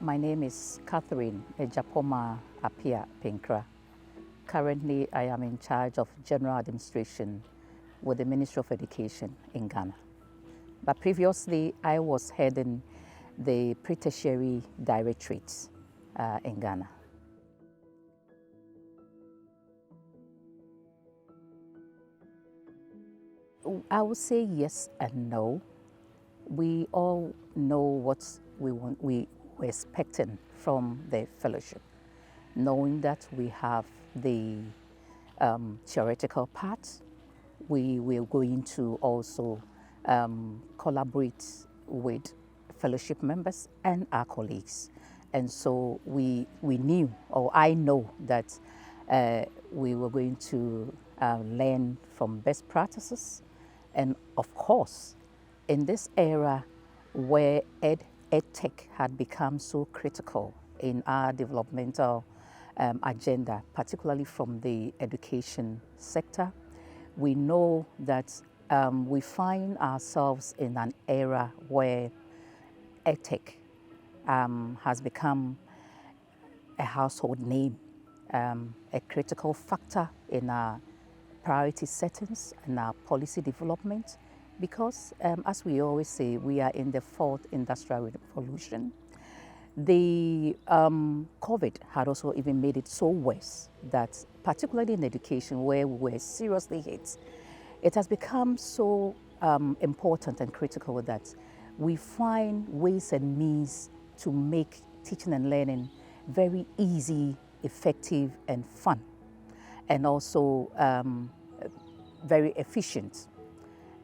My name is Catherine Ejapoma Appiah-Pinkrah. Currently, I am in charge of General Administration with the Ministry of Education in Ghana. But previously, I was heading the pre-tertiary directorate in Ghana. I would say yes and no. We all know what we're expecting from the fellowship, knowing that we have the theoretical part. We are going to also collaborate with fellowship members and our colleagues. And so we knew, or I know that we were going to learn from best practices. And of course, in this era where EdTech had become so critical in our developmental agenda, particularly from the education sector, we know that we find ourselves in an era where EdTech has become a household name, a critical factor in our priority settings and our policy development, because as we always say, we are in the fourth industrial revolution. The COVID had also even made it so worse that, particularly in education where we were seriously hit, it has become so important and critical that we find ways and means to make teaching and learning very easy, effective, and fun, and also very efficient.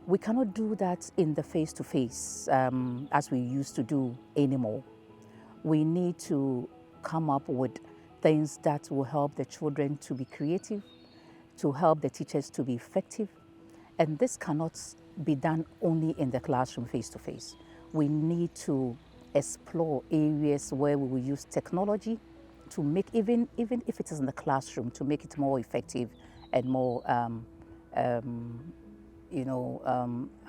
We cannot do that in the face-to-face as we used to do anymore. We need to come up with things that will help the children to be creative, to help the teachers to be effective. And this cannot be done only in the classroom face-to-face. We need to explore areas where we will use technology to make, even if it is in the classroom, to make it more effective and more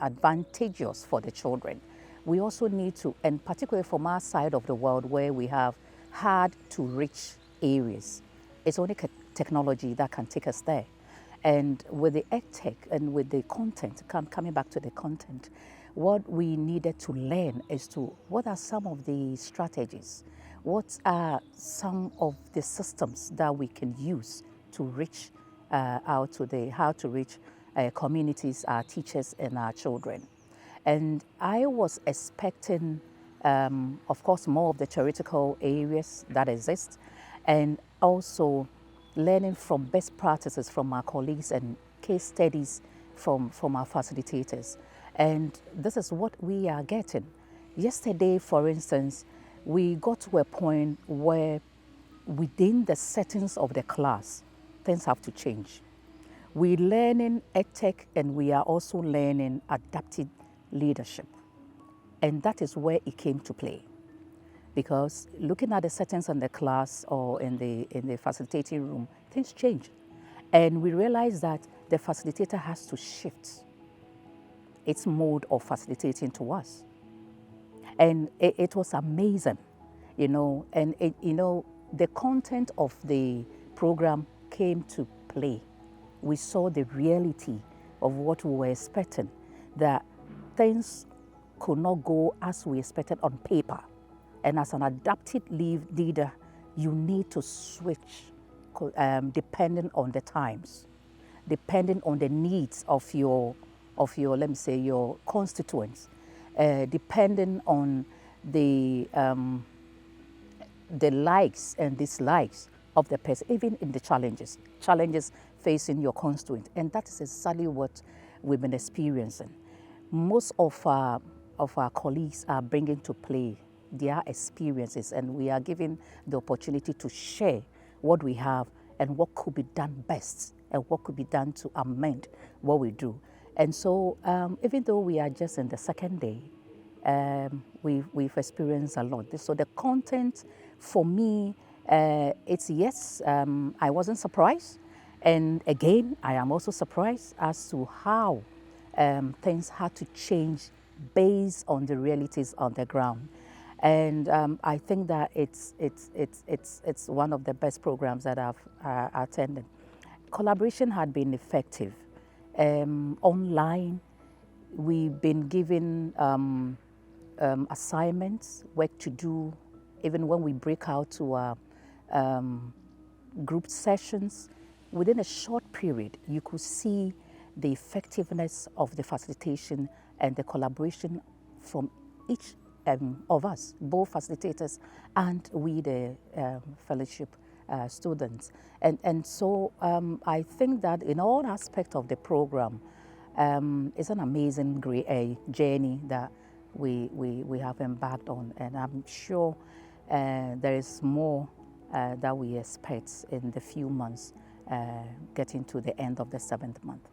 advantageous for the children. We also need to, and particularly from our side of the world where we have hard to reach areas, it's only technology that can take us there. And with the EdTech and with the content, coming back to the content, what we needed to learn is to, what are some of the strategies? What are some of the systems that we can use to reach out to how to reach communities, our teachers, and our children? And I was expecting, of course, more of the theoretical areas that exist, and also learning from best practices from our colleagues and case studies from our facilitators. And this is what we are getting. Yesterday, for instance, we got to a point where within the settings of the class, things have to change. We're learning EdTech and we are also learning adaptive leadership. And that is where it came to play. Because looking at the settings in the class or in the facilitating room, things change. And we realize that the facilitator has to shift its mode of facilitating to us. And it was amazing, and the content of the program came to play. We saw the reality of what we were expecting, that things could not go as we expected on paper. And as an adaptive leader, you need to switch depending on the times, depending on the needs of your let me say, your constituents, depending on the likes and dislikes of the person, even in the challenges facing your constituent. And that is exactly what we've been experiencing. Most of our colleagues are bringing to play their experiences, and we are given the opportunity to share what we have and what could be done best and what could be done to amend what we do. And so even though we are just in the second day, we've experienced a lot. So the content for me, it's yes, I wasn't surprised. And again, I am also surprised as to how things had to change based on the realities on the ground. And I think that it's one of the best programs that I've attended. Collaboration had been effective. Online, we've been given assignments, work to do, even when we break out to group sessions. Within a short period, you could see the effectiveness of the facilitation and the collaboration from each of us, both facilitators and we, the fellowship students. And so I think that in all aspects of the program, it's an amazing journey that we have embarked on, and I'm sure there is more that we expect in the few months getting to the end of the 7th month.